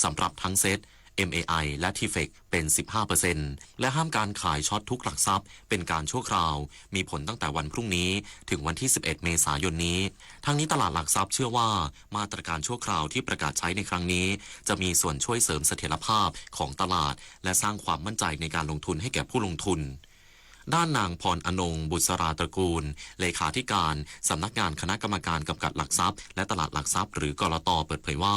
สำหรับทั้งเซต MAI และ TFEC เป็น 15% และห้ามการขายช็อตทุกหลักทรัพย์เป็นการชั่วคราวมีผลตั้งแต่วันพรุ่งนี้ถึงวันที่ 11 เมษายนนี้ทั้งนี้ตลาดหลักทรัพย์เชื่อว่ามาตรการชั่วคราวที่ประกาศใช้ในครั้งนี้จะมีส่วนช่วยเสริมเสถียรภาพของตลาดและสร้างความมั่นใจในการลงทุนให้แก่ผู้ลงทุนด้านนางพรอนงบุษราตระกูลเลขาธิการสำนักงานคณะกรรมการกำกับหลักทรัพย์และตลาดหลักทรัพย์หรือกลต.เปิดเผยว่า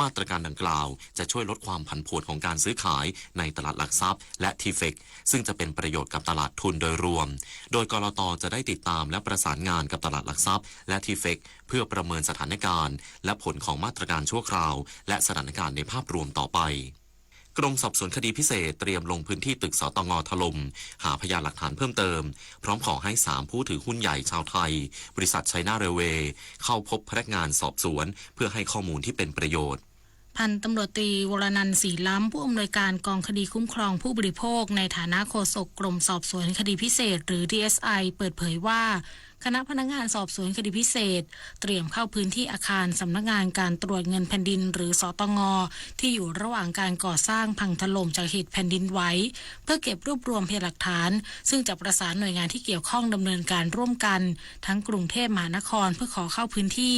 มาตรการดังกล่าวจะช่วยลดความผันผวนของการซื้อขายในตลาดหลักทรัพย์และทีเฟกซึ่งจะเป็นประโยชน์กับตลาดทุนโดยรวมโดยกลต.จะได้ติดตามและประสานงานกับตลาดหลักทรัพย์และทีเฟกเพื่อประเมินสถานการณ์และผลของมาตรการชั่วคราวและสถานการณ์ในภาพรวมต่อไปกรมสอบสวนคดีพิเศษเตรียมลงพื้นที่ตึกสตง.ถล่มหาพยานหลักฐานเพิ่มเติมพร้อมขอให้3ผู้ถือหุ้นใหญ่ชาวไทยบริษัทไชน่าเรลเวย์เข้าพบพนักงานสอบสวนเพื่อให้ข้อมูลที่เป็นประโยชน์พันตำรวจตรีวรนันท์ศรีล้ำผู้อำนวยการกองคดีคุ้มครองผู้บริโภคในฐานะโฆษกกรมสอบสวนคดีพิเศษหรือ DSI เปิดเผยว่าคณะพนักงานสอบสวนคดีพิเศษเตรียมเข้าพื้นที่อาคารสำนักงานการตรวจเงินแผ่นดินหรือสตง.ที่อยู่ระหว่างการก่อสร้างพังถล่มจากเหตุแผ่นดินไหวเพื่อเก็บรวบรวมพยานหลักฐานซึ่งจะประสานหน่วยงานที่เกี่ยวข้องดำเนินการร่วมกันทั้งกรุงเทพมหานครเพื่อขอเข้าพื้นที่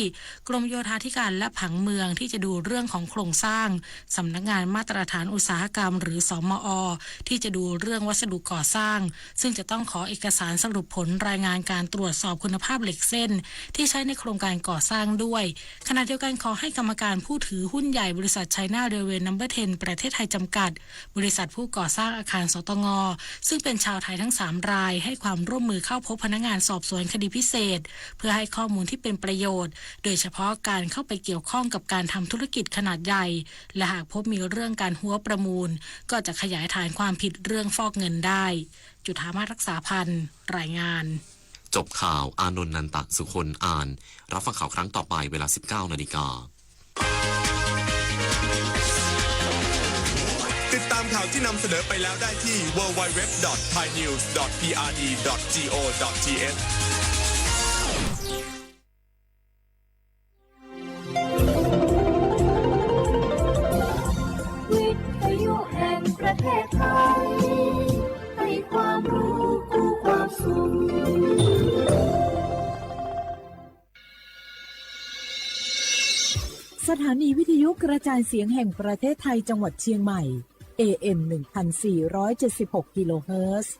กรมโยธาธิการและผังเมืองที่จะดูเรื่องของโครงสร้างสำนักงานมาตรฐานอุตสาหกรรมหรือสมอ.ที่จะดูเรื่องวัสดุก่อสร้างซึ่งจะต้องขอเอกสารสรุปผลรายงานการตรวจสอบคุณภาพเหล็กเส้นที่ใช้ในโครงการก่อสร้างด้วยขณะเดียวกันขอให้กรรมการผู้ถือหุ้นใหญ่บริษัทไชน่าเรลเวย์นัมเบอร์10ประเทศไทยจำกัดบริษัทผู้ก่อสร้างอาคารสตง.ซึ่งเป็นชาวไทยทั้ง3รายให้ความร่วมมือเข้าพบพนักงานสอบสวนคดีพิเศษเพื่อให้ข้อมูลที่เป็นประโยชน์โดยเฉพาะการเข้าไปเกี่ยวข้องกับการทำธุรกิจขนาดใหญ่และหากพบมีเรื่องการหัวประมูลก็จะขยายฐานความผิดเรื่องฟอกเงินได้จุฑามาศรักษาพันธ์รายงานจบข่าวอานนท์นันตะสุคนอ่านรับฟังข่าวครั้งต่อไปเวลา 19:00 น.ติดตามข่าวที่นำเสนอไปแล้วได้ที่ www.thainews.prd.go.thวิทยุแห่งประเทศไทยให้ความรู้คู่ความสุขสถานีวิทยุกระจายเสียงแห่งประเทศไทยจังหวัดเชียงใหม่ AM 1476 กิโลเฮิรตซ์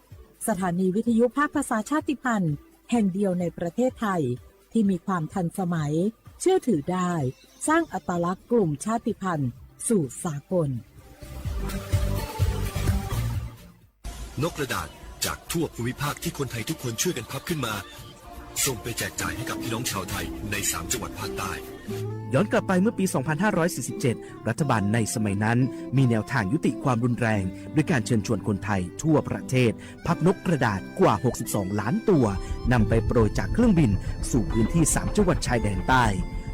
สถานีวิทยุภาคภาษาชาติพันธุ์แห่งเดียวในประเทศไทยที่มีความทันสมัยเชื่อถือได้สร้างอัตลักษณ์กลุ่มชาติพันธุ์สู่สากลนกกระดาษจากทั่วภูมิภาคที่คนไทยทุกคนช่วยกันพับขึ้นมาส่งไปแจกจ่ายให้กับพี่น้องชาวไทยใน3จังหวัดภาคใต้ย้อนกลับไปเมื่อปี 2547 รัฐบาลในสมัยนั้นมีแนวทางยุติความรุนแรงด้วยการเชิญชวนคนไทยทั่วประเทศพับนกกระดาษกว่า 62 ล้านตัวนำไปโปรยจากเครื่องบินสู่พื้นที่3จังหวัดชายแดนใต้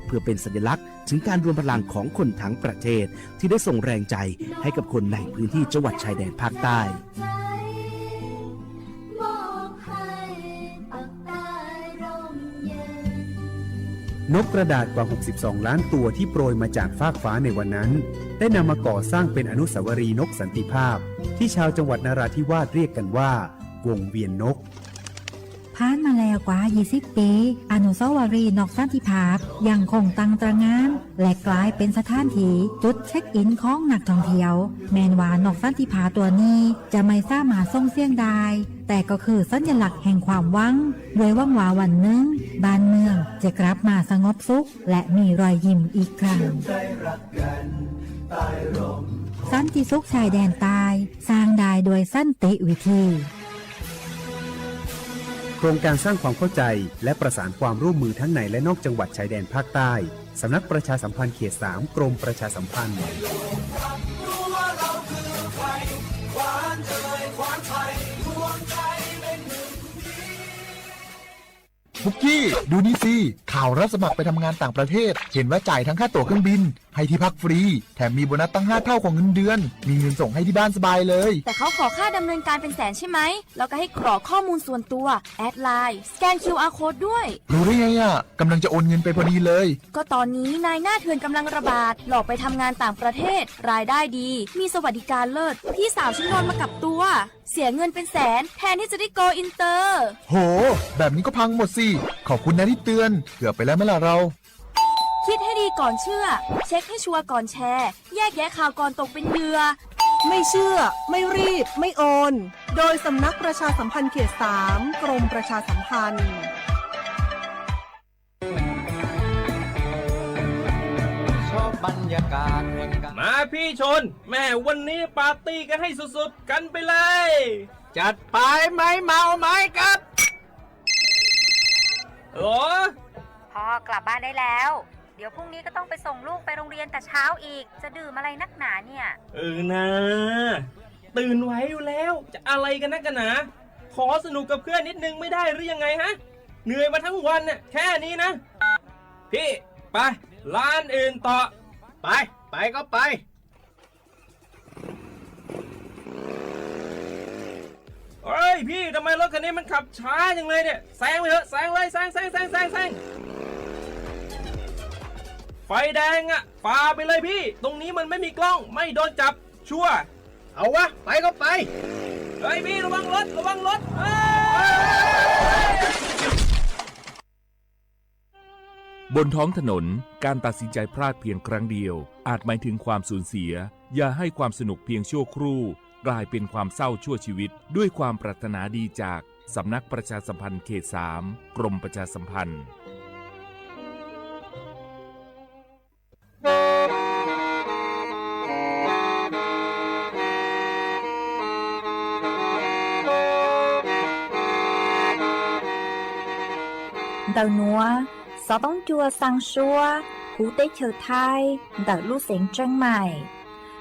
เพื่อเป็นสัญลักษณ์ถึงการรวมพลังของคนทั้งประเทศที่ได้ส่งแรงใจให้กับคนในพื้นที่จังหวัดชายแดนภาคใต้นกกระดาษกว่า 62 ล้านตัวที่โปรยมาจากฟากฟ้าในวันนั้นได้นำมาก่อสร้างเป็นอนุสาวรีย์นกสันติภาพที่ชาวจังหวัดนราธิวาสเรียกกันว่าวงเวียนนกผ่านมาแล้วกว่า 20 ปีอนุสาวรีย์นกสันติภาพยังคงตั้งตระหง่านและกลายเป็นสถานที่จุดเช็คอินของนักท่องเที่ยวแม้ว่านกสันติภาพตัวนี้จะไม่สามารถส่งเสียงได้แต่ก็คือสัญลักษณ์แห่งความหวังด้วยหวังว่าวันหนึ่งบ้านเมืองจะกลับมาสงบสุขและมีรอยยิ้มอีกครั้งสันติสุขชายแดนใต้สร้างได้โดยสันติวิธีโครงการสร้างความเข้าใจและประสานความร่วมมือทั้งในและนอกจังหวัดชายแดนภาคใต้สำนักประชาสัมพันธ์เขต 3 กรมประชาสัมพันธ์บุกกี้ดูนี่สิข่าวรับสมัครไปทำงานต่างประเทศเห็นว่าจ่ายทั้งค่าตั๋วเครื่องบิน ให้ที่พักฟรีแถมมีโบนัสตั้ง5 เท่าของเงินเดือนมีเงินส่งให้ที่บ้านสบายเลยแต่เขาขอค่าดำเนินการเป็นแสนใช่ไหมแล้วก็ให้กรอกข้อมูลส่วนตัวแอดไลน์สแกน QR Code ด้วยรู้ได้ไงอ่ะกำลังจะโอนเงินไปพอดีเลยก็ตอนนี้นายหน้าเถื่อนกำลังระบาดหลอกไปทำงานต่างประเทศรายได้ดีมีสวัสดิการเลิศพี่สาวฉันโดนมากับตัวเสียเงินเป็นแสนแทนที่จะได้โกอินเตอร์โหแบบนี้ก็พังหมดสิขอบคุณนะที่เตือนเกือบไปแล้วไหมล่ะเราคิดให้ดีก่อนเชื่อเช็คให้ชัวร์ก่อนแชร์แยกแยะข่าวก่อนตกเป็นเหยื่อไม่เชื่อไม่รีบไม่โอนโดยสำนักประชาสัมพันธ์เขต 3 กรมประชาสัมพันธ์บรรยากาศมาพี่ชนแม่วันนี้ปาร์ตี้กันให้สุดๆกันไปเลยจัดไปไหมเมาไหมครับโอ้พ่อกลับบ้านได้แล้วเดี๋ยวพรุ่งนี้ก็ต้องไปส่งลูกไปโรงเรียนแต่เช้าอีกจะดื่มอะไรนักหนาเนี่ยนะตื่นไว้อยู่แล้วจะอะไรกันนักกันหนาขอสนุกกับเพื่อนนิดนึงไม่ได้หรือยังไงฮะเหนื่อยมาทั้งวันเนี่ยแค่นี้นะพี่ไปร้านอื่นต่อไปก็ไปเฮ้ยพี่ทำไมรถคันนี้มันขับช้าจังเลยเนี่ยแซงไปเถอะแซงเลยแซงไฟแดงอ่ะฝ่าไปเลยพี่ตรงนี้มันไม่มีกล้องไม่โดนจับชัวร์เอาวะไปก็ไปเฮ้ยพี่ระวังรถบนท้องถนนการตัดสินใจพลาดเพียงครั้งเดียวอาจหมายถึงความสูญเสียอย่าให้ความสนุกเพียงชั่วครู่กลายเป็นความเศร้าชั่วชีวิตด้วยความปรารถนาดีจากสำนักประชาสัมพันธ์เขต 3 กรมประชาสัมพันธ์đầu núa gió bóng chua sang xua cú tế chờ thai đợi lũ xén trăng mải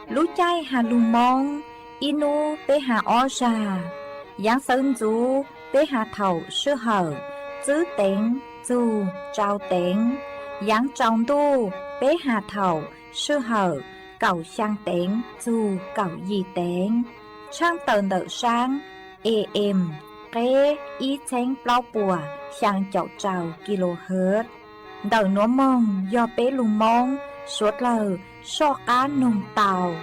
lũ chai hà lù mong inu tế hà o già giáng sơn du tế hà thầu sư hở chữ tiếng dù trao tiếng giáng trong tu tế hà thầu sư hở cầu sang tiếng dù cầu gì tiếng trang tờ nợ sáng AM kế ý chánh bao bùa sang chậu trào kHz đầu nó mong do bé lùng mong suốt lờ so cá nồng tàu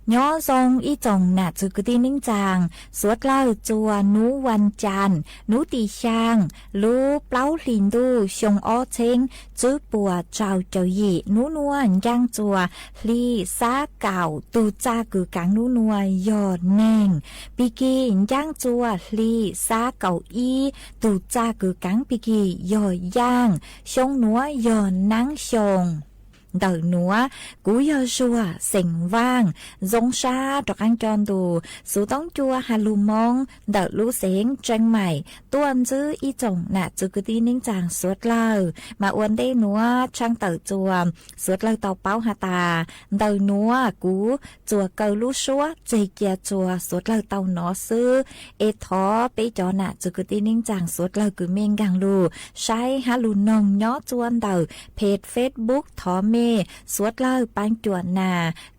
nhó dòng y chồng nà chữ cứ tin ninh chàng suốt lờ chùa nú văn chàn nú tì sang lú pláu lìn đu xông ó chênh chữ bùa trào chầu dị nú nuôn giang chùa ly xá cào tu cha cử cáng nú nuôn yò nèng bì kỳ giang chùa ly xá cào y tu cha cử cáng bì kỳ yò giang xông núa yò nắng xông đợi núa cú yơ xua sình vang giống xa trọc ăn tròn tù số tống chua hà lù mong đợi lũ xén tranh mày tuôn chứ y chồng nạ chứ cứ tin ninh chàng suốt lờ mà uốn đê núa trang tờ chùa suốt lờ tàu báo hà tà đợi núa cú chùa cầu lũ xúa dây kia chùa suốt lờ tàu nó sư ê thó bế cho nạ chứ cứ tin ninh chàng suốt lờ cứ miên gàng lù sai hà lù nông nhó chuan đợi page Facebook thó mêสวดเล่าปังจวนนา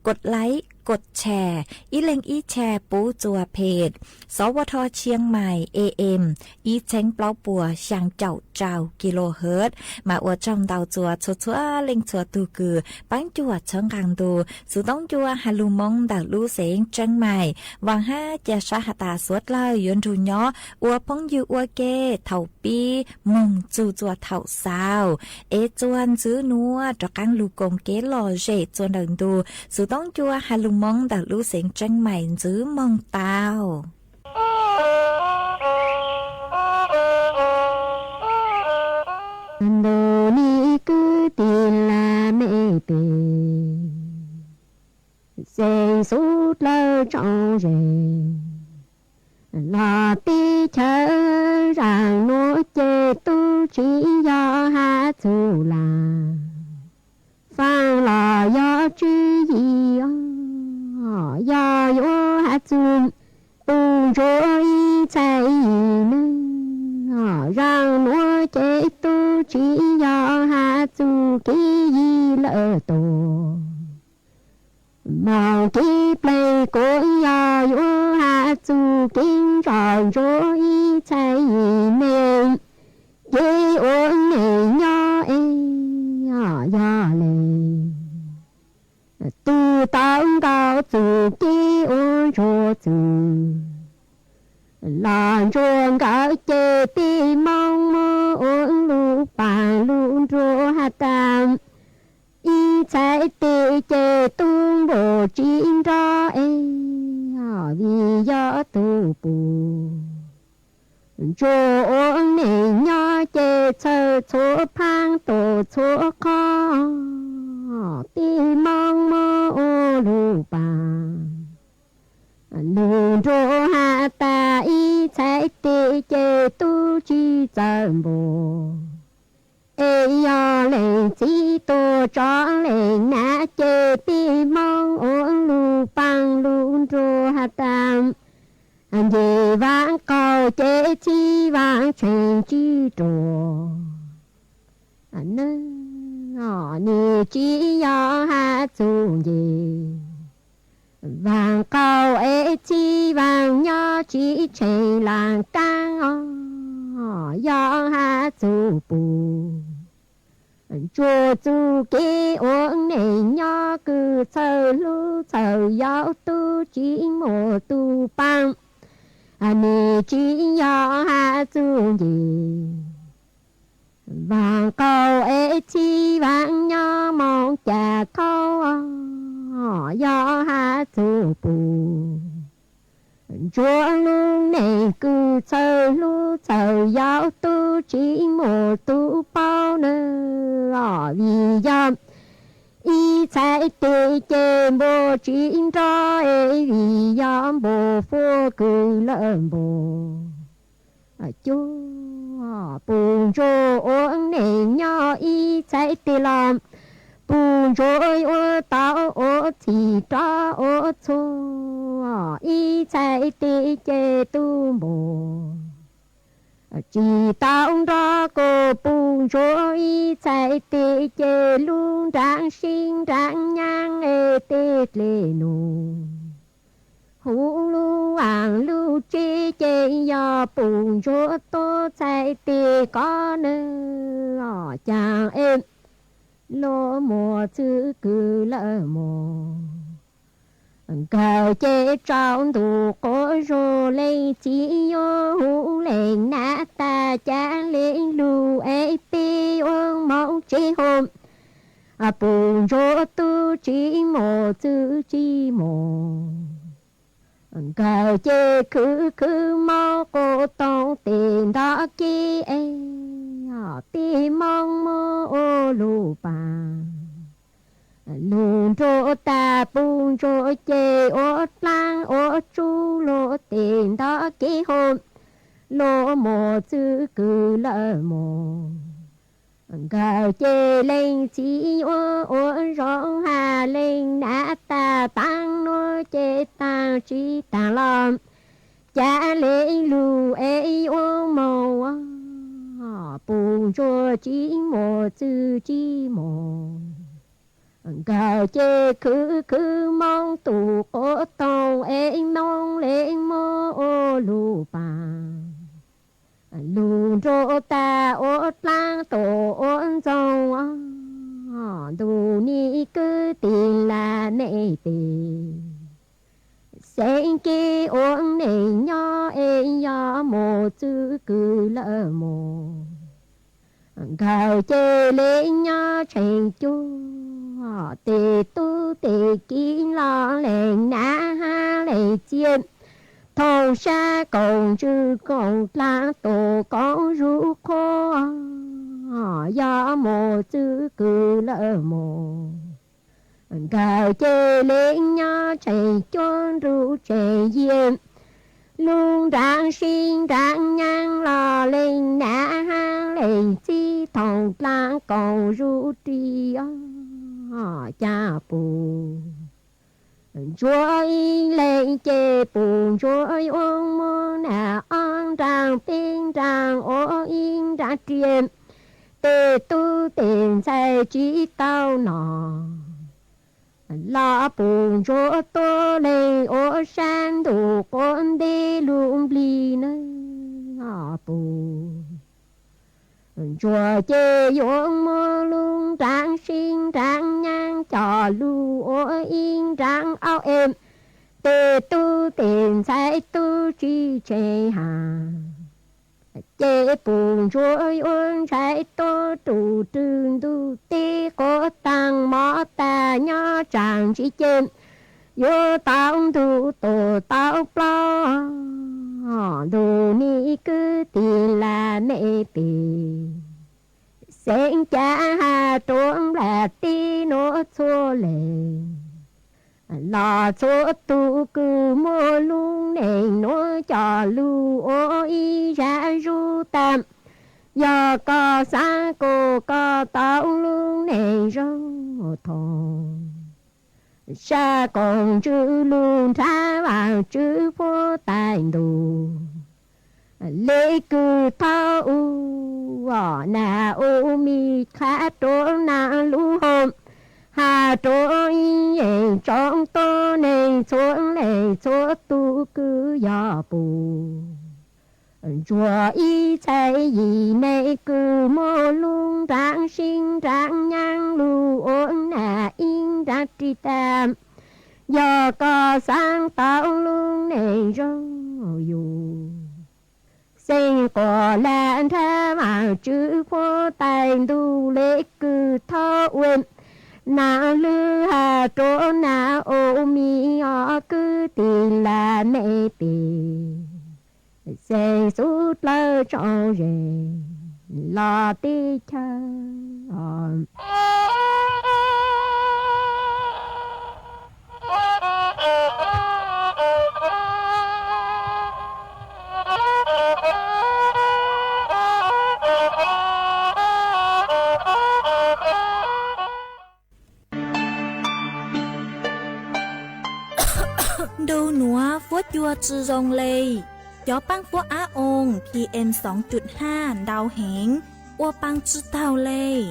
กดไลค์กดแชร์อีเล็งอีแชร์ปูจัวเพจสวทเชียงใหม่ AM อีเช้งเปล่าปัวช่างเจ้าเจ้ากิโลเฮิรตซ์มาอวดจอมดาวจัวชัวชัวเล็งชัวตูกือปังจวดเชิงกางดูสุต้องจัวฮาลูมงดาวลูเสงเชียงใหม่วังห้าจะชาหตาสวดเล่ายนทูย้ออัวพงยูอัวเกเท่าปีมงจูจัวเท่าสาวเอจวนซื้อนัวตะกังลูกงเกลอเจจวนเดินดูสุต้องจัวฮาลูมงดาวลูเสงเชียงใหม่ซื้อมงตาวđồ ni cứ tiền là mẹ tề dây sút lơ trong rề là ti chờ rằng nó chê tu chỉ do ha chu là phang là do chi gì do yo ha chu ký lỡ tổ màu ký plei của ya yu hạ chu kinh tròn rô y chạy nên ký uống này nhỏ ya lệ tu tăng cao chu ký uống rô chu làm chuông cao chế ti mong mơ uống lu bàn lu rô hạ tam y chạy tê chế tung bộ chín ra vì gió tu bù cho uống này nhỏ chế chờ chỗ phang tổ chỗ khó ti mong mơ ô lu bàn lu rô hạ ta y chạy tê chế tu chi chân bộ ê yo lệ chỉ tô cho lệ nã chê ti mong uống lu băng lu rô hạ tam dì vãng cầu chê chi vãng truyền chi trồ nơ nì chi yo hạ chu gì vàng cầu ê chi vàng nho chi chê làng cang yo hạ chu bù chùa chu kê uống này nho cứ chờ lu chờ giáo tu chỉ một tu băng nì chỉ yo hạ chu gì vàng cầu ê chi vàng nho mong chả câu yo hạ chu bù chúa luôn này cứ chờ lu chờ giáo tu chỉ một tu bao nữa vì dâm y chạy tê chê bồ chính ra vì dâm bồ phô cứ lợn bồ chúa bùn rô uống này nhỏ y chạy tê làm bùn rô ô tao ô thì ra ô chô y chạy tê chê tu bồ chỉ tao ra cô bùn rô y chạy tê chê luôn rạng sinh rạng nhang ê tê lê nụ hú lu hoàng lu chê chê ya bùn rô tô chạy tê có nơ chàng em lô mùa chữ cứ lỡ mùa cầu chế trong tù có rô lên chỉ yo hú lên nã ta chán lên lu ê tê ôn mong chế hôm bùn rô tu chỉ mùa chữ chỉ mùa cầu chế cứ mong cô tông tiền đó kia tê mong mơ ô lu bàn lùn rô ta bùn rô chê ô lang ô chu lô tiền đó kê hôn lô mô chữ cứ lỡ mô gạo chê lên chỉ ô ô rong hà lên nã ta tăng nô chê tăng chi tăng lòng cha lên lù ê ô mô bùn rô chỉ mô chữ chỉ mô gạo chê cứ mong tù ô tông ê mong lên mô ô lù bàn lù rô ta ô lang tổ ôn dòng đủ ni cứ tiền là nệ tì sen kê ôn nệ nho ê nho mô chữ cứ lỡ mô gạo chê lên nho chênh chú tê tu tê kín lo lên nã ha lệ chiên thầu xa cầu chư cầu lang tổ con ru khô do mồ chữ cứ lỡ mồ gạo chê lên nho chạy chôn ru chạy diêm luôn rạng sinh rạng nhang lò lên nã ha lệ chi thầu lang cầu ru tri cha bù chúa y lên chê bù chúa y ôn mô nà on ràng tiên ràng ô yên ràng triền tê tu tiền sai chỉ tao nọ lo bùn chỗ tô lên ô san đủ con đi lùm lì nó bùn chùa chê yuông mơ lung tráng sinh tráng nhang trò lưu ô yên tráng áo em tê tu tiền sai tu chi chê hà chế bùn chuối uốn trái tô tủ trương tu tí có tăng mõ ta nhỏ chàng chỉ chêm vô tao tu tổ tao plo đồ ni cứ tiền là mẹ tiền sen cha hà trốn là tí nó xô lệ lò số tu cứ mua luôn nền nó cho lưu ô y ra ru tam giờ có xa cô có tao luôn nền rong thòng xa còn chữ luôn thả vào chữ phố tài đồ lễ cứ thao u nà ô mi khá trố nà lũ hôm hà trôi trong tô này xuống này số tu cứ gió bù chùa y chạy gì này cứ mô luôn tráng sinh tráng nhang lưu ổn nà in ra tri tam giờ có sáng tạo luôn này rong dù sinh có làn thả vào chữ phố tài tu lễ cứ thọ uyên na lư hà chỗ na ô mi ở cứ tiền là mẹ tiền sẽ sút lơ cho rề lo tí cha Đâu nữa phốt chua chư rong lê gió băng phốt á ôn PM 2.5 đau hẹn ô băng chư tàu lê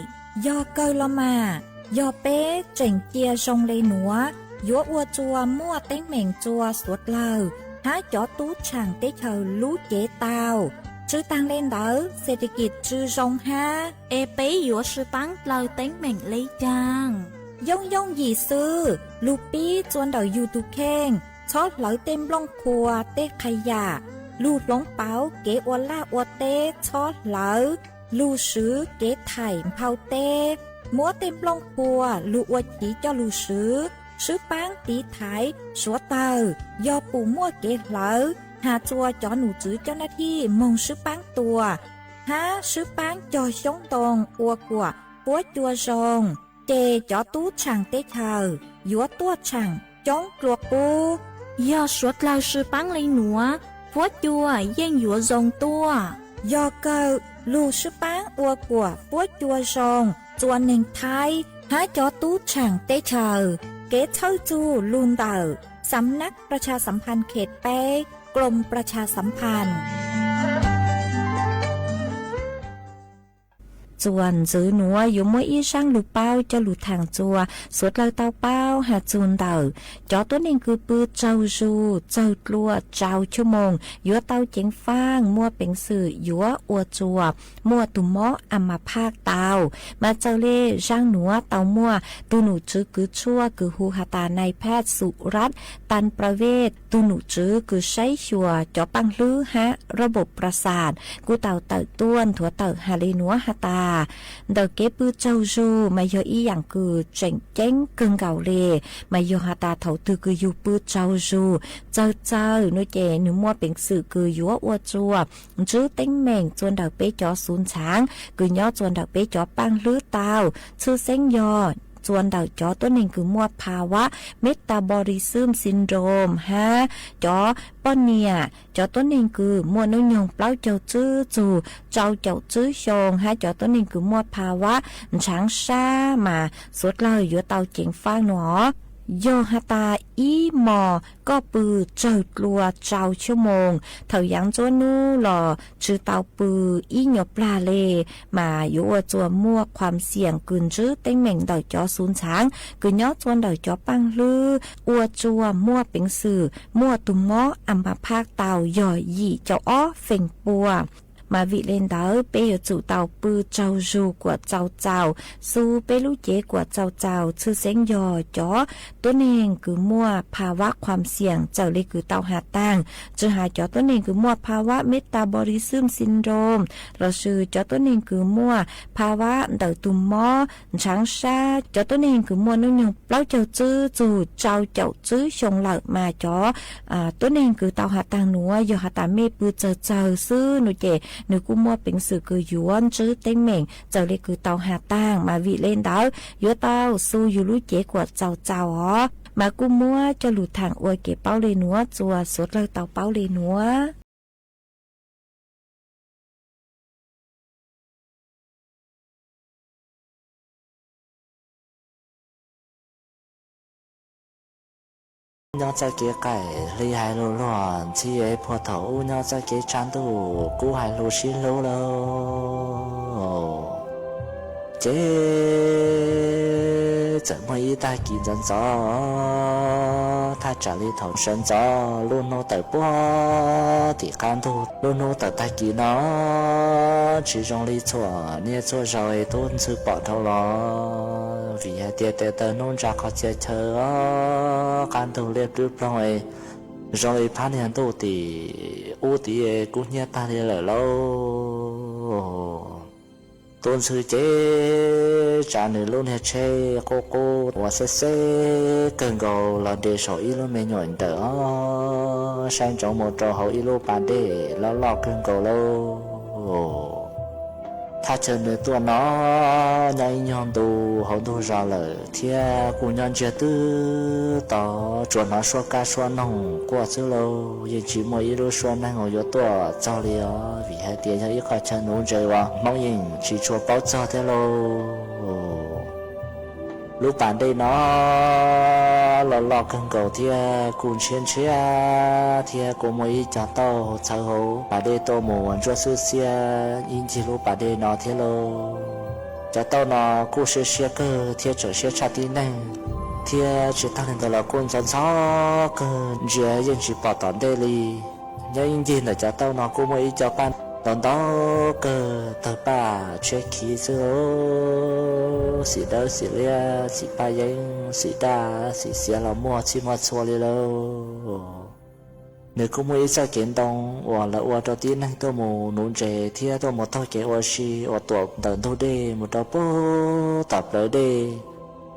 do cơ lo mà do bé chỉnh chia rong lê nữa gió ô chua mua tánh mèn chua suốt lờ há chó tú chẳng tế thờ lú chế tàu chư tăng lên đỡ sẽ đi kịp chư rong ha e bé gió sư băng lờ tánh mèn lấy chàng dông dông gì sư lù bí chuan đầu YouTube khen chót lỡ tem lông khua tê khai giả lù lông báo kế ô la ô tê chót lỡ lù sứ kế thải phao tê múa tem lông khua lù ô chỉ cho lù sứ bán tí thái số tờ do bù mua kế lỡ hà chua cho nụ chữ cho nó thi mong sứ bán tùa há sứ bán cho sống tồn ô của bố chua rồng chê cho tú chẳng tế thờ dúa tua chẳng chống ruột bù do suốt lao sư bán lấy nữa phố chua gian dúa rồng tua do cơ lưu sư bán ua của phố chua rồng chua nền thái há cho tú chẳng tế thờ kế thơ chu luôn tờ sắm nắc ประชาสัมพันธ์เขตแป้กรมประชาสัมพันธ์ส่วนซื้อหนัวอยู่มวยอีช่างลูกเป้าจะหลุดทางจัวสวดเราเต้าเป้าหาจูนเต่าจอตัวนึงคือปืนเจ้าจูเจ้ากลัวเจ้าชั่วโมงยัวเต้าเจ๋งฟางมัวเป็นสื่อยัวอวจัวมัวตุ่มม้ออัมพาคเต้ามาเจ้าเล่ช่างหนัวเต้ามัวตูหนูจื้อคือชั่วคือหูหาตาในแพทย์สุรัตน์ตันประเวศตูหนูจื้อคือใช้ชัวจอปังลื้อฮะระบบประสาทกูเต่าเต่าต้วนถั่วเต่าฮาเลนัวหาตาเดาเก็บปื้เจ้าจูมาเยอะอีอย่างคือเจ๋งเจ้งกึ่งเก่าเล่มาโยหาตาเถาตือคืออยู่ปื้เจ้าจูเจ้าเจ้าหนูเจหนูมัวเป็นสื่อคือยัวอวจัวจื้อเต็งแมงจวนเดาเป๊จอศูนย์ช้างคือย่อจวนเดาเป๊จอปังลื้อเตาชื่อเส้นยอจวนเดาจอตัวหนึ่งคือมัวภาวะเมตาบอริซึมซินโดรมฮะจอป้อนเนี่ยจอตัวหนึ่งคือมัวนุ่งยงเปล่าเจ้าจื้อจูเจ้าเจ้าจื้อชงฮะจอตัวหนึ่งคือมัวภาวะช้างซ่ามาสุดเลยอยู่เตาเจียงฟ้าหนอ โยฮาตาอีหมอก็ปือเจิดลัวเจ้าชั่วโมงเถายังจวนนู่หล่อชื่อเตาปืออีหยบปลาเลมาอยู่จัวมั่วความเสี่ยงกึนจื้อเต็งเหม่งดอยจอศูนย์ช้างกึนย้อจวนดอยจอปังลืออัวจัวมั่วเป็นสื่อมั่วตุงง้ออัมพาภาคเตาหย่อยหยี่เจ้าอ้อเฝ่งปัวมาวิเลนเดอร์เปยจู่เตาปือเจ้าจูกว่าเจ้าเจ้าสู้เปลูเจกว่าเจ้าเจ้าชื่อเสียงยอจ๋อตัวเองคือมั่วภาวะความเสี่ยงเจ้าเลยคือเตาหาตั้งจะหาจ๋อตัวเองคือมั่วภาวะเมตาบอลิซึมซินโดรมเราชื่อจ๋อตัวเองคือมั่วภาวะเดอตุ่มหม้อช้างชาจ๋อตัวเองคือมั่วนุ่งยงเปล่าเจ้าจื้อจู่เจ้าจื้อชงเหล่ามาจ๋อตัวเองคือเตาหาตั้งหนัวยอหาตาเมปือเจอซื้อหนูเจหนูกูมัวเป็นสื่อคือหยวนจื้อเต็งเหม่งเจ้าเลยคือเตาหาตั้งมาวิเล่นดาวยัวเตาสู้อยู่รู้เจกว่าเจ้าอ๋อมากูมัวจะหลุดทางอวยเก็บเป้าเลยหนัวจัวสดเลยเตาเป้าเลยหนัวnhau cho kia cái li hai lô loạn chi ấy phò thấu nhau cho kia chán tu cú hai lô xin lô lô chế chẳng mấy ta kỳ dân gió ta trả lý thầu sân gió luôn nô tờ bó thì can tu luôn nô tờ ta kỳ nó chỉ trong lý chùa nhé chùa rồi tôn sư bỏ thâu lo vì hai tia tia tờ nôn ra khó chơi chờ can tu liệt rướp rồi phá niên tu thì u tí cũng nhé ta đi lỡ lâu tôn sư chế trả nữ luôn hết chế cô và xe cần cầu là để sổ ý luôn mê nhọn đỡ sang trong một trò hậu ý luôn bàn để lo cần cầu lâu tha chân nữa tua nó nhảy nhon tu hậu tu ra lỡ thia cùng nhon chưa tư tỏ chuẩn nó xua ca xua nồng qua chứ lâu giờ chỉ mỗi ý luôn xua năng ngồi vô tua cho liều vì hai tiền cho ít khỏi chân uống chơi vào mong nhìn chỉ chùa bao cho thế lâu lúc bàn đây nó lo cần cầu thia cùng chiến chia thia của mỗi cha tao chờ hậu bà đây tô mù cho sư xia in chỉ lúc bà đây nó thế lâu cha tao nó cố sẽ xia cơ thia trở xia cha tí này thia chỉ tăng lên là con dân gió cơ giờ dân chỉ bỏ tòn đây li nhớ in gì là cha tao nó cũng mỗi cho ban tòn đó cơ tờ bà chơi khí xưa xì đỡ xì lia xì ba giang xì đa xì xia là mua xì mua xua li lâu nếu cũng mới ra kiến đông hoặc là hoặc đầu tiên anh tôi một nón trẻ thì tôi một thao kế hoặc xì hoặc tuổi tận thôi đi một đầu bố tập lại đi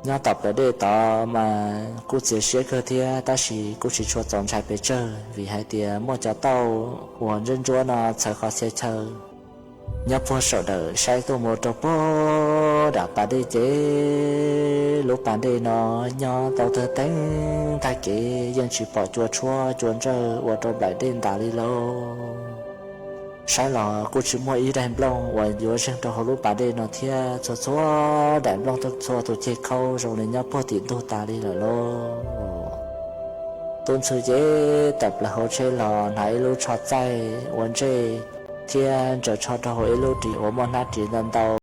nhá tập lại đi tao mà cô chỉ sẽ cơ thì ta chỉ cô chỉ cho chọn trái bể chơi vì hai tia mua cho tao hoặc dân chúa nó chờ khó sẽ chờ nhấp vô sợ đỡ sai tôi một đầu bố đã bà đi chế lúc bà đi nó nhỏ tao thơ tánh ta kể dân chỉ bỏ chua chua chuồn chờ và trộm lại đến ta đi lâu sai là cô chỉ mua ý đèn lông và vừa sang cho họ lúc bà đi nó thia cho số đèn lông thật số tôi chế khâu rồi nên nhấp vô tiền tôi ta đi là lâu tôn sư chế tập là hỗ trợ là nãy lúc chọt tay vấn chế thiên trở cho hội lưu trị của môn hát chỉ lần đầu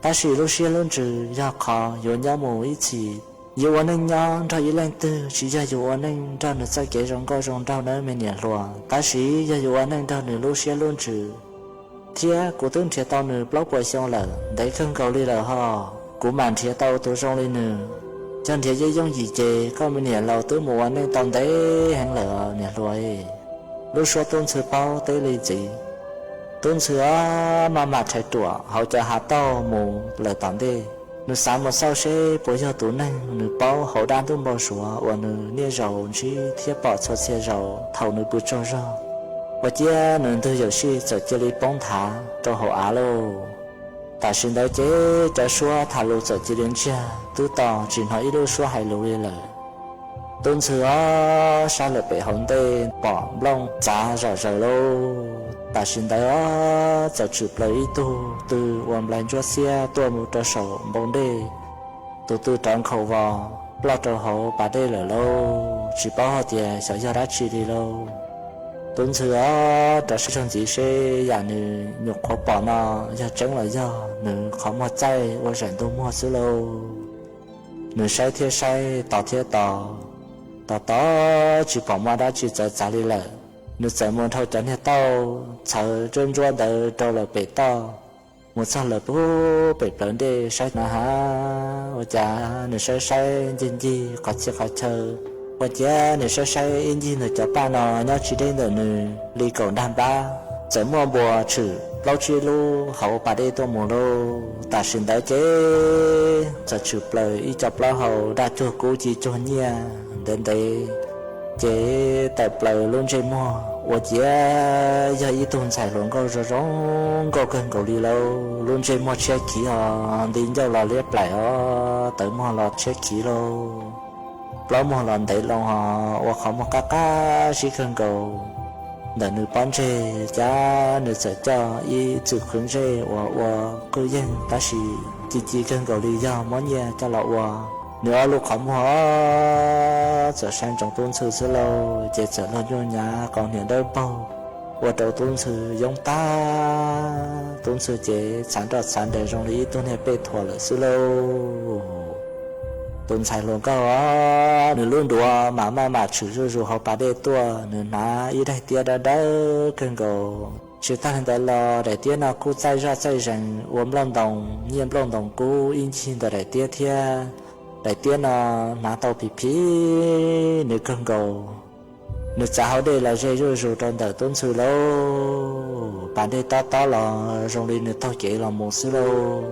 ta chỉ lúc xưa luôn trừ do khó yếu nhau mù ít chỉ yếu anh anh nhau cho yếu lên tư chỉ cho yếu anh anh cho nó sẽ kể trong câu trong trao nữa mình nhẹ lùa ta chỉ cho yếu anh anh cho nó lúc xưa luôn trừ thia của tương thiệt tao nữa blog của xong là đấy không cầu đi là ho của màn thiệt tao tôi xong lên nữa chân thiệt dây giống gì chê có mình nhẹ lâu tới mùa anh anh tao đấy hàng lợ nhẹ lùa lúc xưa tôn sư bao tới lấy gì tôn sư mà chạy đùa họ cho hạt tao mù lời tạm đi nửa sáng một sau sẽ bố cho tủ này nửa bao hậu đan tôn bao sủa và nửa nia rầu chỉ thiết bỏ cho xe rầu thầu nửa bự cho rau và chia nửa thứ giờ si giờ chia đi bóng thả cho hậu á lô ta xin đó chế cho xua thả lô giờ chia đến chia tu tỏ chỉ nói ít đôi xua hay lô đi lời tôn sư sao lại bị hỗn tê bỏ lông giá rồi lô ta xin đó giờ chụp lấy tu từ hoàn lại cho xe tua một trò sổ bóng đê từ tròn khẩu vào lo trò hậu bà đê lở lô chỉ bao họ tiền sợ cho đã chi đi lô tôn sư trò sự trong gì sẽ giả nữ nhục khó bỏ nó giờ chẳng là do nữ khó một tay và rảnh tu mua xứ lô nữ sai thiết sai tỏ thiết tỏ chỉ bỏ mà đã chỉ giờ trả đi lợ nữ sẽ muốn thâu tránh hết tao chờ trơn trơn đỡ trâu là bể to một sao là bố bể lớn để sai na ha và cha nữ sai gì có chiếc khó chờ và cha nữ sai gì nữ cho ba nó nhau chỉ đến nữa nữ lý cầu đàn ba giờ mua bùa chữ lâu chi lu hậu bà đây tôi mua lô ta xin tới chế giờ chụp lời ý chọc lo hậu đã cho cô chỉ cho nha đến đây chế tập lời luôn trên mua và chế giờ ý tuần xài luôn câu rồi rong câu cần câu đi lâu luôn trên mua che kỹ họ đến giờ là liếc lại họ tới mua là che kỹ lâu lâu mua lần thấy lòng họ và không một cá chỉ cần cầu để nữ bán chê cha nữ sẽ cho y chụp khứng chê và cơ dân ta chỉ cần cầu đi do món nhà cho lọ và nữa lúc khóm họ trở sang trong tôn sư xưa lâu chế trở lên vô nhà còn hiện đơn bao và đầu tôn sư giống ta tôn sư chế sản để trong lý tôn hệ bê thỏa lợi xưa lâu tôn sai luôn có nửa luôn đùa mà chữ rồi họ bà đê tua nửa ná ý đại tia đã cần cầu chỉ ta hiện tại là đại tia nào cô chạy ra chạy rằng uống lòng đồng nhiên lòng đồng cô in xin đại tia thia đại tia nào ná tàu phí nửa cần cầu nửa trả họ đây là dây rồi trong đời tôn sư lâu bà đê to là rong đi nửa tao chế là một sư lâu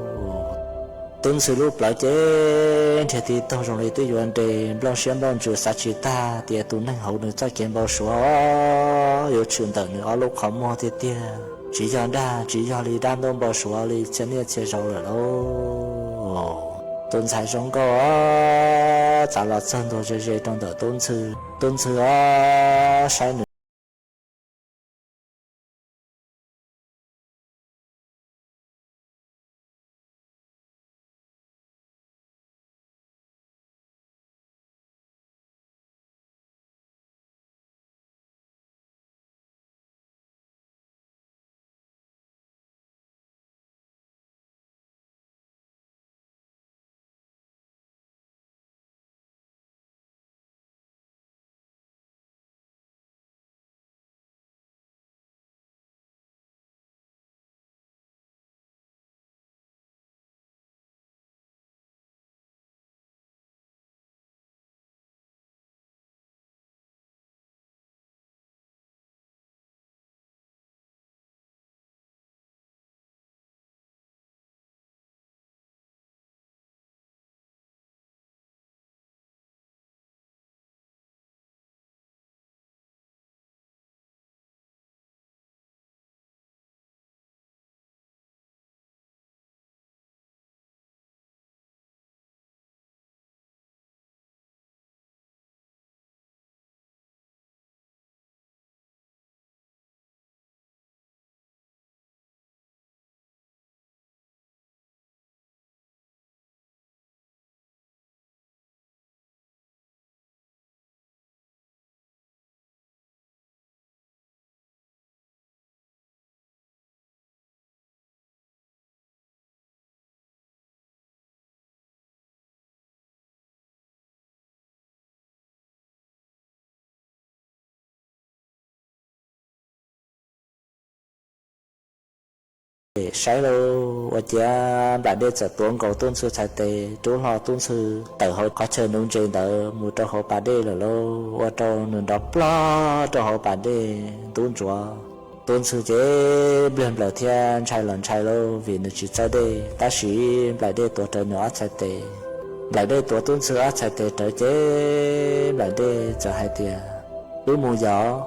tôn sư lúc lại chế thì tao rồi lấy tôi dọn để lo xem lo chữ sát chỉ ta thì tôi năng hậu nữa cho kiếm bao số yêu trường tận nữa lúc không mua thì tiền chỉ cho đi đam đông bao số đi chân nhẹ chế rồi là đâu tôn sai sống có trả là chân thôi chơi trong đời tôn sư sai nữa sai lô và chia đại đệ trở tuôn cầu tuôn sư trái tề tuôn họ tuôn sư tờ hội có chơi nung trên tờ một trò họ bà đê là lô và trò nung đọc lo trò họ bà đê tuôn chúa tuôn sư chế biển bờ thiên trái lần trái lô vì nó chỉ trái đê ta sĩ đại đệ tuổi trở nhỏ trái tề đại đệ tuổi tuôn sư trái tề trở chế đại đệ trở hai tia cứ mù gió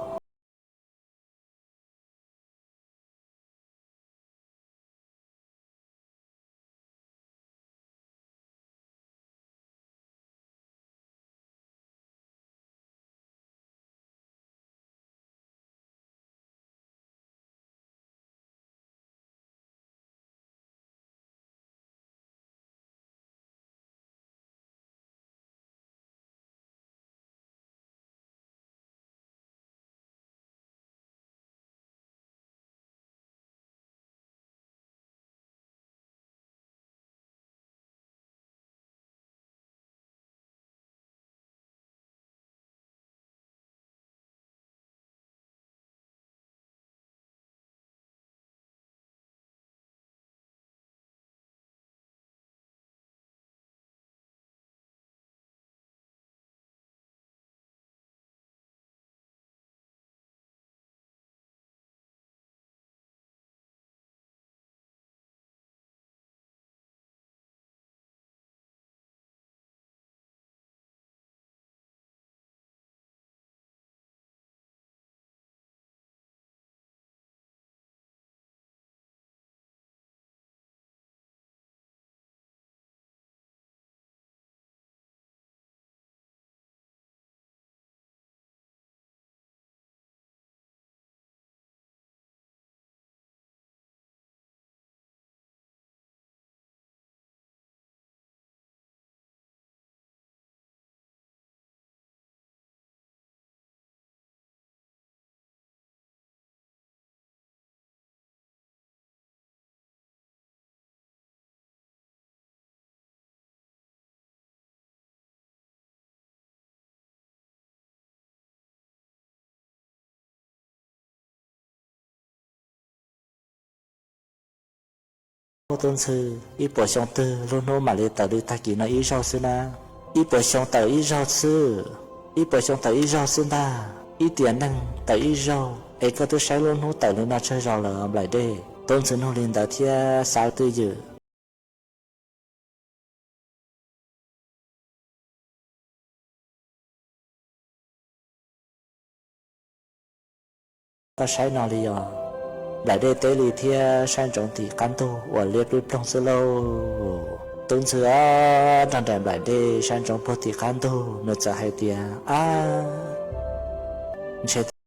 tuôn sư ít bộ sông tư luôn nô mà lấy tờ đi ta kỳ nó ít rau sư na ít bộ sông tờ ít rau sư ít bộ sông tờ ít rau sư na ít tiền năng tờ ít rau ấy có tôi sai luôn nô tờ lên na chơi rau là lại đây tuôn sư nô lên tờ thia sao tư dự ta sai nó đi rồi lại đây tế lì thia sang trọng thì căn tu và liệt liệt trong sơ lâu tuần sửa đang đẹp lại đây sang trọng bố thì căn tu nóจะให้เตียใช่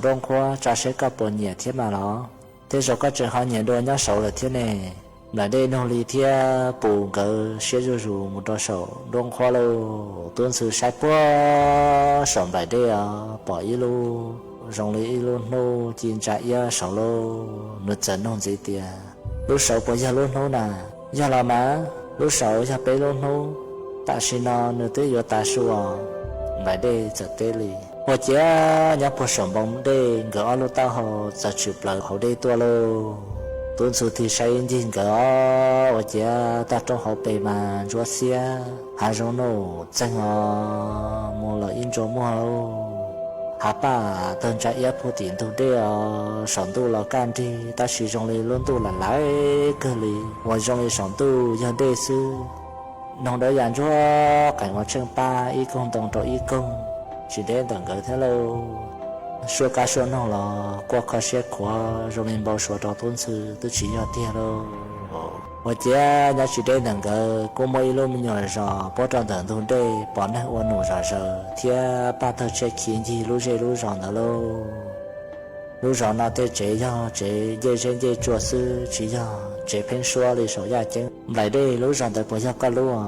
đông khoa cha sẽ có bồn nhẹ thiết mà nó thế rồi có trường họ nhẹ đôi nhá sầu là thế này lại đây nông lý thia bù cỡ sẽ rủ một đôi sầu đông khoa lô tuân sự sai búa sòng lại đây bỏ ý lô rong lý lô nô chín trái ya sầu lô nứt chân nông gì tiền lúc sầu bỏ ya lô nô nà ya là má lúc sầu ya bé lô nô ta xin nó nửa tới giờ ta xua lại đây giờ tê lì hoặc chứ nhắc bộ sòng bóng đây gỡ lô tao họ giờ chụp lại họ đây tua lô tuân sự thì say nhìn gỡ hoặc chứ ta trong họ bề mà chúa xia hai rong nô chân họ mua là in cho mua lô hà bà tên trái ép phụ tiền tu đây sòng tu là can đi ta sử dụng lấy luôn tu là lái cơ lì hoặc dùng lấy sòng tu giờ đây sư nông đỡ dàn cho cảnh hoạt chân ba y công đồng cho y công chỉ đến tận cỡ thế lâu số cá số nông là qua khó xét qua rồi mình bảo số cho tôn sư tôi chỉ cho tiền đâu và chỉ nhà chỉ đến tận cỡ cô mấy lúc mình nhỏ rồi bỏ trong tận thôn đây bỏ nơi ôn nụ rồi thì ba thợ chơi khiến gì lúc rồi đó lâu lúc rồi nó tới chế cho chế dây trên dây chùa sư chỉ cho chế phên xua đi số gia chứng lại đây lúc rồi tới bỏ cho con luôn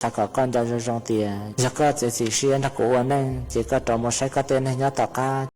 ta có con cho rong tiền giờ có chỉ xuyên nó cố nên chỉ có trong một sách có tên hay nhớ tao ca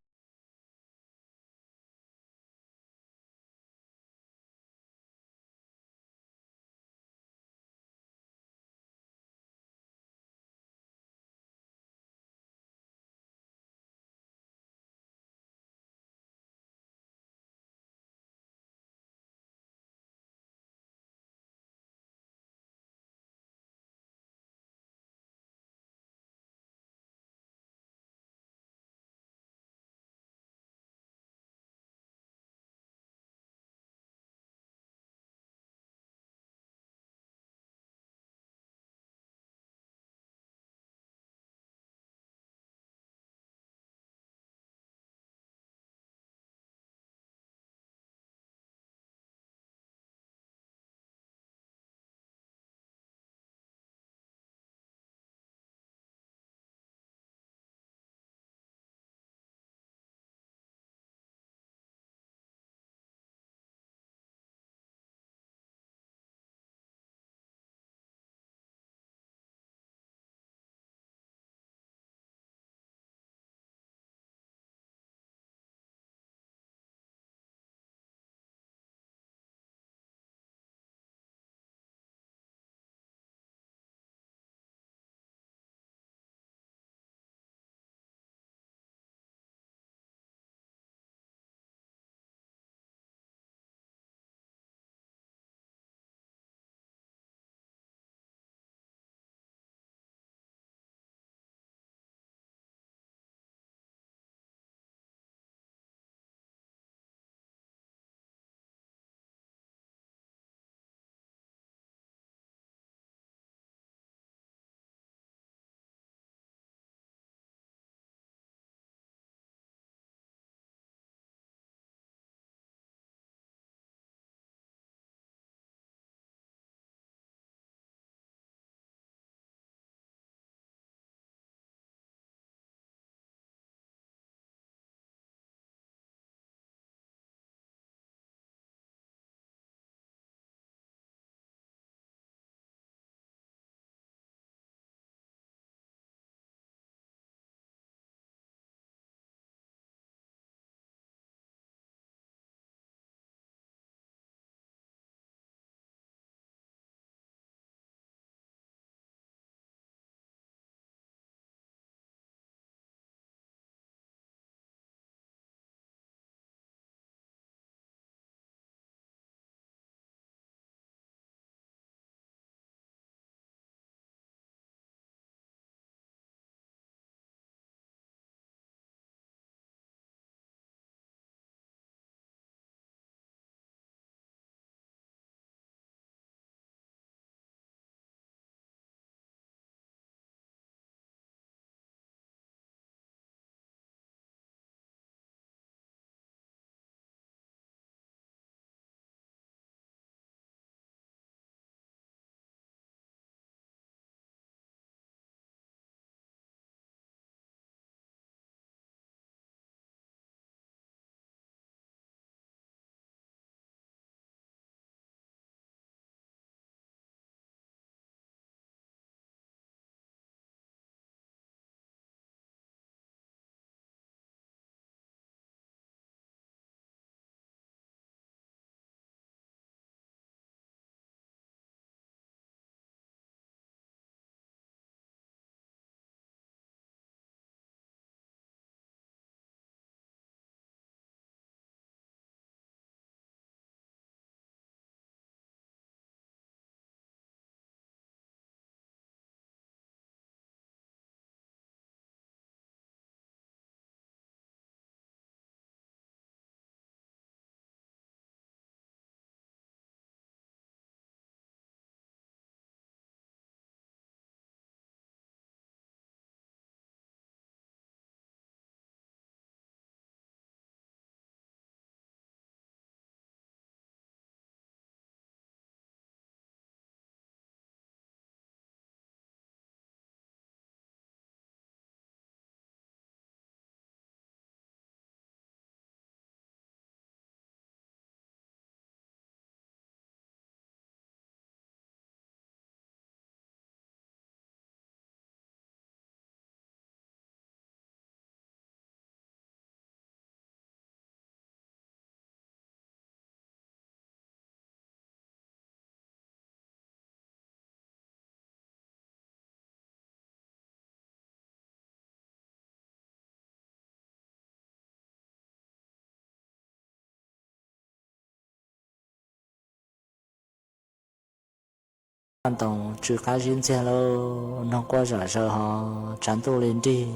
An tổng trừ cá xin xe lô nó qua rõ sợ họ chán tu lên đi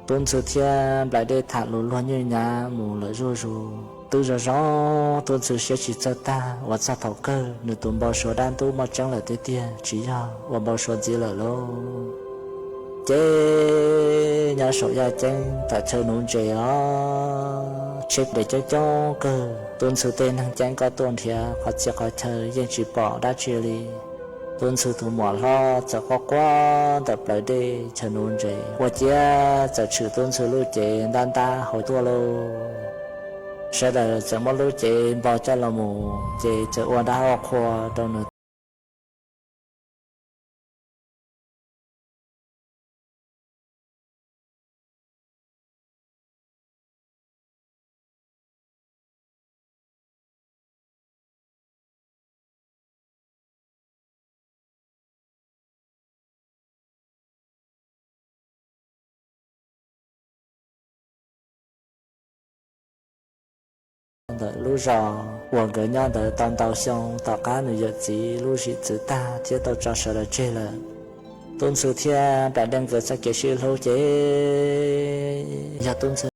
tuân sự thiên lại đây thả lũ luôn như nhà mù lợi rùa rù từ giờ rõ tuân sự sẽ chỉ cho ta và sa thảo cơ nửa tuần bao số đan tu mà chẳng là tế tiền chỉ do và bao số gì là lô chế nhà sổ gia chân ta chơi nôn chế ó chết để cho cơ tuân sự tên hàng chán có tuần thì khó sẽ khỏi thời dân chỉ bỏ đã chia ly tuân sự thủ mỏ loจะcó quá tập lại đây chờ nôn chế và chiaจะchữ tuân sự lưu chế đan ta hồi tua lô sẽ làจะmất lưu chế bao cho là mù chếจะuốn đã học khoa đâu nữa的路上，我个娘的当到乡大家的日子，路是自大，接到这事了这了。冬秋天，白天个在给水路节，要冬秋。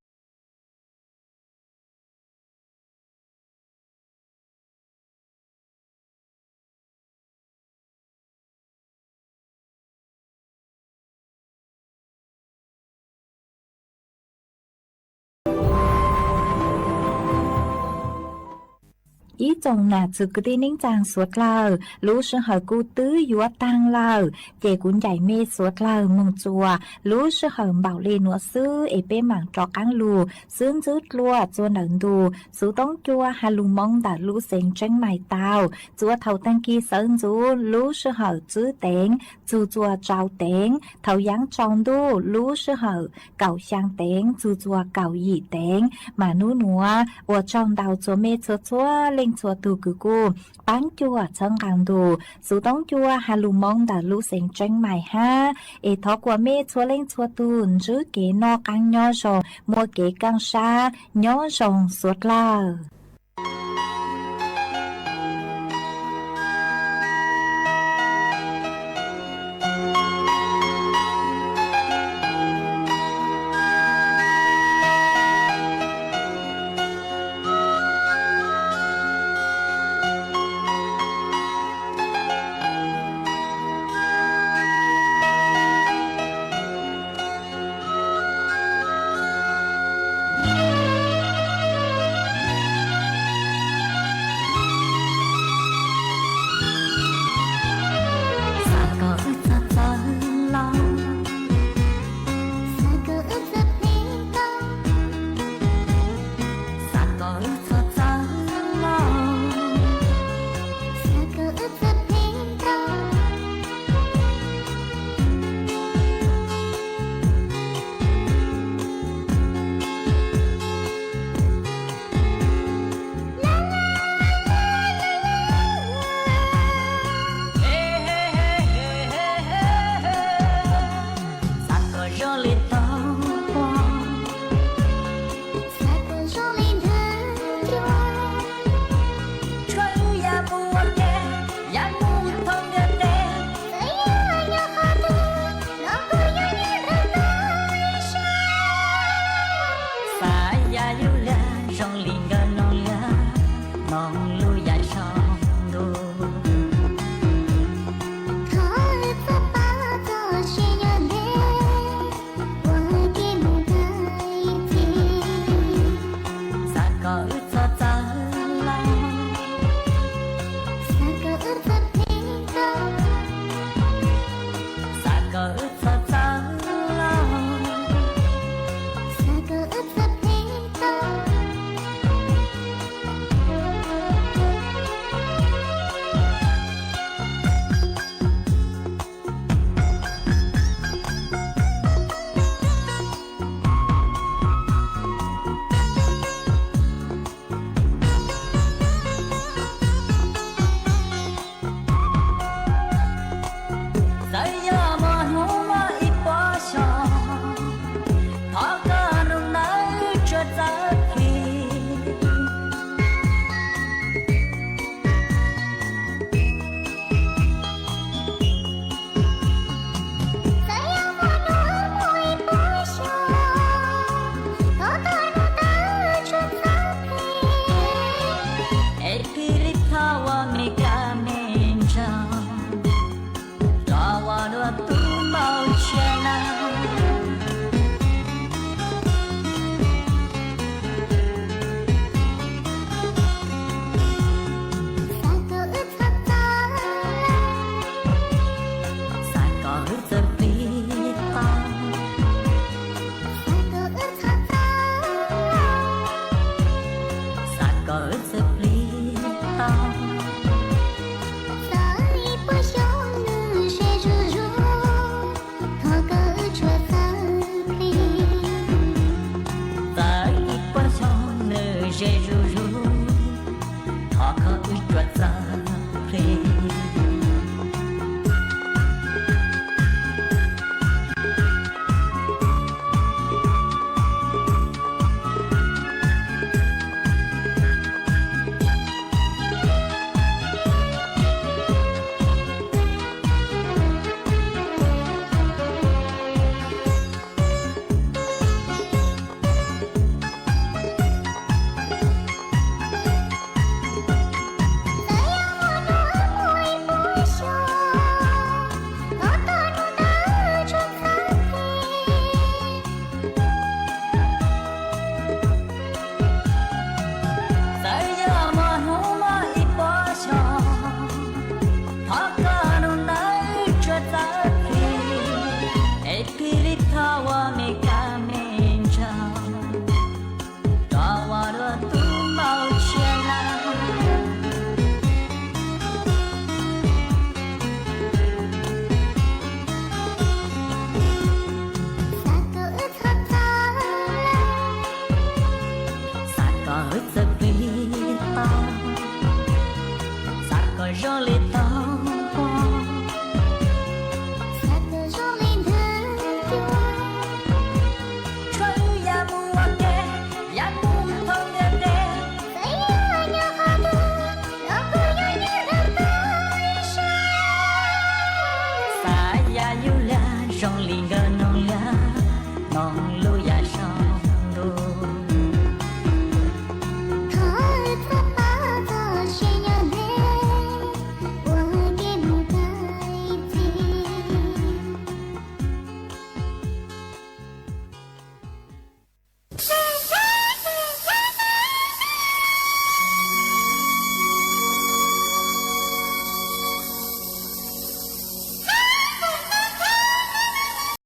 ý chồng nà chữ cứ đi nính chàng suốt lờ lũ sư hở cu tứ dúa tăng lờ chè cuốn dạy mê suốt lờ mừng chùa lũ sư hở bảo lê nụa sư ế bê mảng trọ cáng lù sướng dứt lùa chua nẩn đù sú tông chua hà lù mong đã lũ xanh tranh mài tàu chua thầu tăng kỳ sơn dũ lũ sư hở chữ tên chù chua trao tên thầu giáng trong đu lũ sư hở cào sang tên chù chua cào dì tên mà nú nụa ua trong đào chua mê chua chua chua từ cử cô bán chua chân càng đồ số tống chua hà lù mong đã lú xanh tranh mài ha ê thó của mê chua lên chua tùn chứ kế no căng nhỏ rồi mua kế căng xa nhỏ rồng suốt la